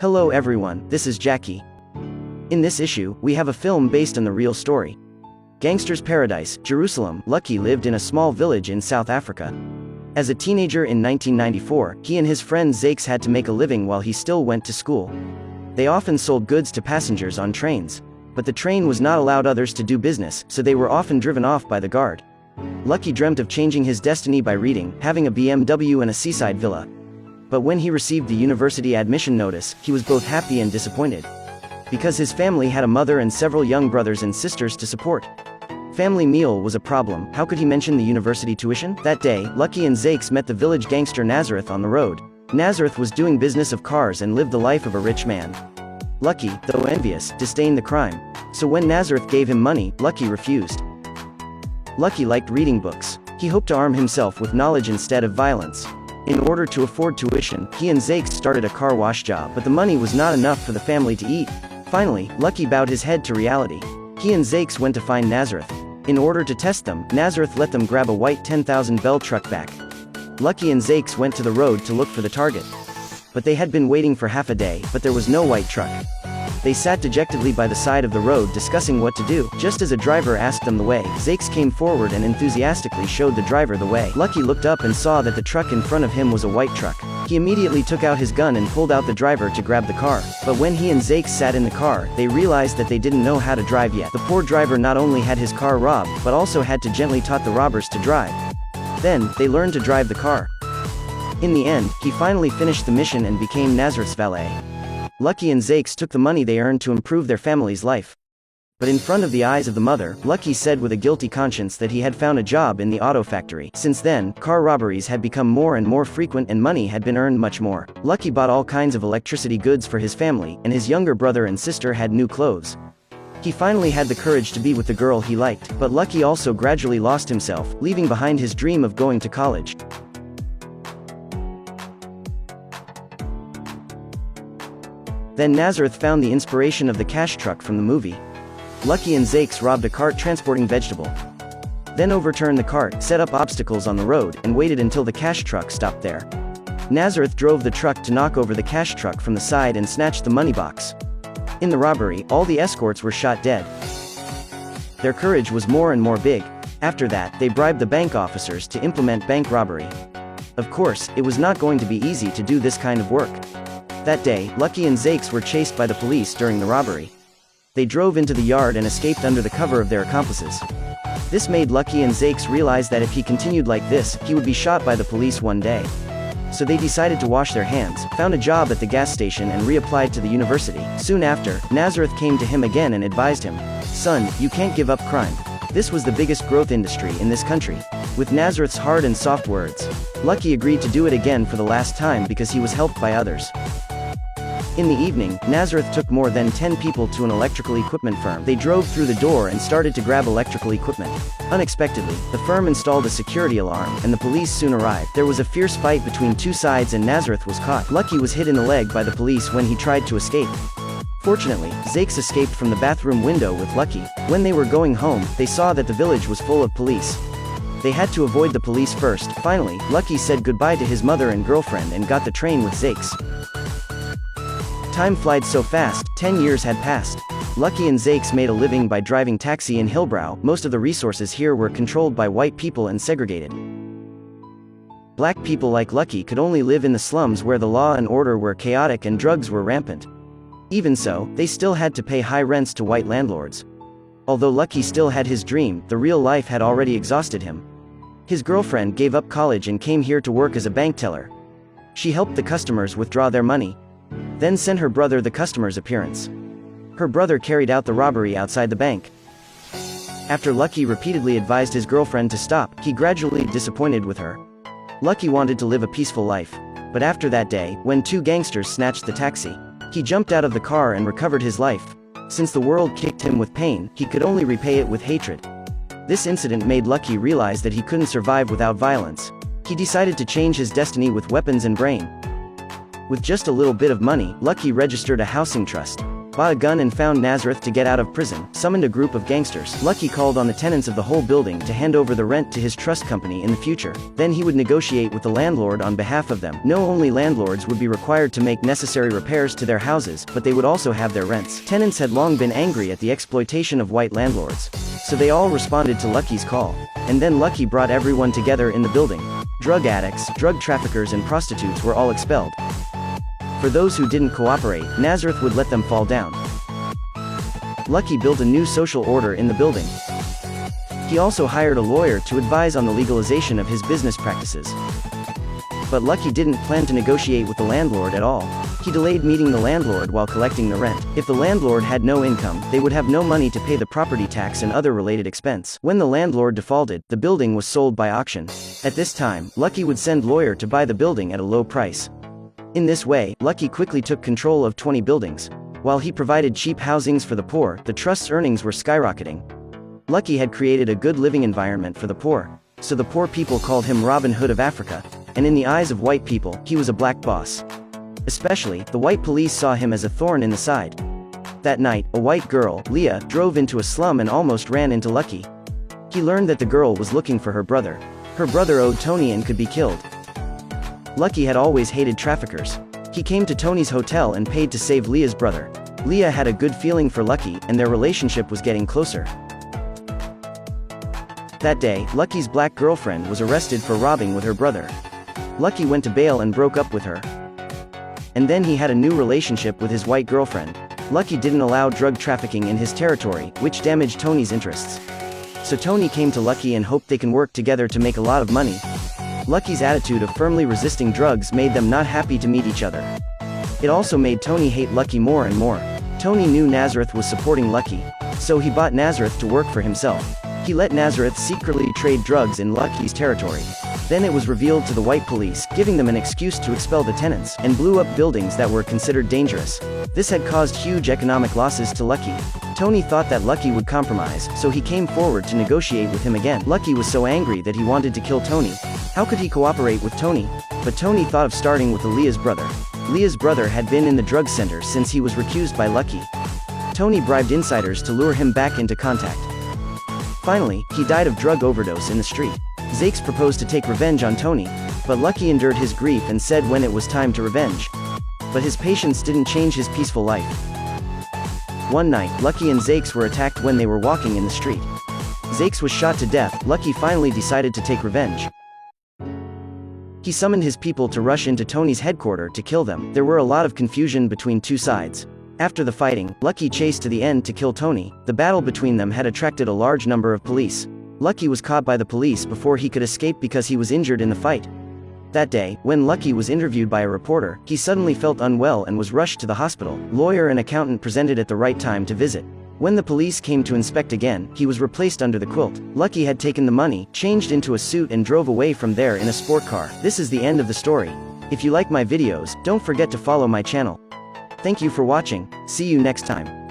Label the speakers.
Speaker 1: Hello everyone, this is Jackie. In this issue, we have a film based on the real story. Gangsters Paradise, Jerusalem. Lucky lived in a small village in South Africa. As a teenager in 1994, he and his friend Zakes had to make a living while he still went to school. They often sold goods to passengers on trains. But the train was not allowed others to do business, so they were often driven off by the guard. Lucky dreamt of changing his destiny by reading, having a BMW and a seaside villa. But when he received the university admission notice, he was both happy and disappointed. Because his family had a mother and several young brothers and sisters to support. Family meal was a problem. How could he mention the university tuition? That day, Lucky and Zakes met the village gangster Nazareth on the road. Nazareth was doing business of cars and lived the life of a rich man. Lucky, though envious, disdained the crime. So when Nazareth gave him money, Lucky refused. Lucky liked reading books. He hoped to arm himself with knowledge instead of violence. In order to afford tuition, he and Zakes started a car wash job, but the money was not enough for the family to eat. Finally, Lucky bowed his head to reality. He and Zakes went to find Nazareth. In order to test them, Nazareth let them grab a white 10,000 bell truck back. Lucky and Zakes went to the road to look for the target. But they had been waiting for half a day, but there was no white truck. They sat dejectedly by the side of the road discussing what to do. Just as a driver asked them the way, Zakes came forward and enthusiastically showed the driver the way. Lucky looked up and saw that the truck in front of him was a white truck. He immediately took out his gun and pulled out the driver to grab the car. But when he and Zakes sat in the car, they realized that they didn't know how to drive yet. The poor driver not only had his car robbed, but also had to gently taught the robbers to drive. Then, they learned to drive the car. In the end, he finally finished the mission and became Nazareth's valet. Lucky and Zakes took the money they earned to improve their family's life. But in front of the eyes of the mother, Lucky said with a guilty conscience that he had found a job in the auto factory. Since then, car robberies had become more and more frequent and money had been earned much more. Lucky bought all kinds of electricity goods for his family, and his younger brother and sister had new clothes. He finally had the courage to be with the girl he liked, but Lucky also gradually lost himself, leaving behind his dream of going to college. Then Nazareth found the inspiration of the cash truck from the movie. Lucky and Zakes robbed a cart transporting vegetable. Then overturned the cart, set up obstacles on the road, and waited until the cash truck stopped there. Nazareth drove the truck to knock over the cash truck from the side and snatched the money box. In the robbery, all the escorts were shot dead. Their courage was more and more big. After that, they bribed the bank officers to implement bank robbery. Of course, it was not going to be easy to do this kind of work. That day, Lucky and Zakes were chased by the police during the robbery. They drove into the yard and escaped under the cover of their accomplices. This made Lucky and Zakes realize that if he continued like this, he would be shot by the police one day. So they decided to wash their hands, found a job at the gas station and reapplied to the university. Soon after, Nazareth came to him again and advised him, "Son, you can't give up crime. This was the biggest growth industry in this country." With Nazareth's hard and soft words, Lucky agreed to do it again for the last time because he was helped by others. In the evening, Nazareth took more than 10 people to an electrical equipment firm. They drove through the door and started to grab electrical equipment. Unexpectedly, the firm installed a security alarm, and the police soon arrived. There was a fierce fight between two sides and Nazareth was caught. Lucky was hit in the leg by the police when he tried to escape. Fortunately, Zakes escaped from the bathroom window with Lucky. When they were going home, they saw that the village was full of police. They had to avoid the police first. Finally, Lucky said goodbye to his mother and girlfriend and got the train with Zakes. Time flied so fast, 10 years had passed. Lucky and Zakes made a living by driving taxi in Hillbrow. Most of the resources here were controlled by white people and segregated. Black people like Lucky could only live in the slums where the law and order were chaotic and drugs were rampant. Even so, they still had to pay high rents to white landlords. Although Lucky still had his dream, the real life had already exhausted him. His girlfriend gave up college and came here to work as a bank teller. She helped the customers withdraw their money. Then sent her brother the customer's appearance. Her brother carried out the robbery outside the bank. After Lucky repeatedly advised his girlfriend to stop, he gradually disappointed with her. Lucky wanted to live a peaceful life. But after that day, when two gangsters snatched the taxi, he jumped out of the car and recovered his life. Since the world kicked him with pain, he could only repay it with hatred. This incident made Lucky realize that he couldn't survive without violence. He decided to change his destiny with weapons and brain. With just a little bit of money, Lucky registered a housing trust. bought a gun and found Nazareth to get out of prison, summoned a group of gangsters. Lucky called on the tenants of the whole building to hand over the rent to his trust company in the future. Then he would negotiate with the landlord on behalf of them. No, only landlords would be required to make necessary repairs to their houses, but they would also have their rents. Tenants had long been angry at the exploitation of white landlords, so they all responded to Lucky's call. And then Lucky brought everyone together in the building. Drug addicts, drug traffickers and prostitutes were all expelled. For those who didn't cooperate, Nazareth would let them fall down. Lucky built a new social order in the building. He also hired a lawyer to advise on the legalization of his business practices. But Lucky didn't plan to negotiate with the landlord at all. He delayed meeting the landlord while collecting the rent. If the landlord had no income, they would have no money to pay the property tax and other related expense. When the landlord defaulted, the building was sold by auction. At this time, Lucky would send lawyer to buy the building at a low price. In this way, Lucky quickly took control of 20 buildings. While he provided cheap housings for the poor, the trust's earnings were skyrocketing. Lucky had created a good living environment for the poor, so the poor people called him Robin Hood of Africa, and in the eyes of white people, he was a black boss. Especially, the white police saw him as a thorn in the side. That night, a white girl, Leah, drove into a slum and almost ran into Lucky. He learned that the girl was looking for her brother. Her brother owed Tony and could be killed. Lucky had always hated traffickers. He came to Tony's hotel and paid to save Leah's brother. Leah had a good feeling for Lucky, and their relationship was getting closer. That day, Lucky's black girlfriend was arrested for robbing with her brother. Lucky went to bail and broke up with her. And then he had a new relationship with his white girlfriend. Lucky didn't allow drug trafficking in his territory, which damaged Tony's interests. So Tony came to Lucky and hoped they can work together to make a lot of money. Lucky's attitude of firmly resisting drugs made them not happy to meet each other. It also made Tony hate Lucky more and more. Tony knew Nazareth was supporting Lucky, so he bought Nazareth to work for himself. He let Nazareth secretly trade drugs in Lucky's territory. Then it was revealed to the white police, giving them an excuse to expel the tenants, and blew up buildings that were considered dangerous. This had caused huge economic losses to Lucky. Tony thought that Lucky would compromise, so he came forward to negotiate with him again. Lucky was so angry that he wanted to kill Tony. How could he cooperate with Tony? But Tony thought of starting with Leah's brother. Leah's brother had been in the drug center since he was recused by Lucky. Tony bribed insiders to lure him back into contact. Finally, he died of drug overdose in the street. Zakes proposed to take revenge on Tony, but Lucky endured his grief and said when it was time to revenge. But his patience didn't change his peaceful life. One night, Lucky and Zakes were attacked when they were walking in the street. Zakes was shot to death. Lucky finally decided to take revenge. He summoned his people to rush into Tony's headquarters to kill them. There were a lot of confusion between two sides. After the fighting, Lucky chased to the end to kill Tony. The battle between them had attracted a large number of police. Lucky was caught by the police before he could escape because he was injured in the fight. That day, when Lucky was interviewed by a reporter, he suddenly felt unwell and was rushed to the hospital. Lawyer and accountant presented at the right time to visit. When the police came to inspect again, he was replaced under the quilt. Lucky had taken the money, changed into a suit and drove away from there in a sport car. This is the end of the story. If you like my videos, don't forget to follow my channel. Thank you for watching. See you next time.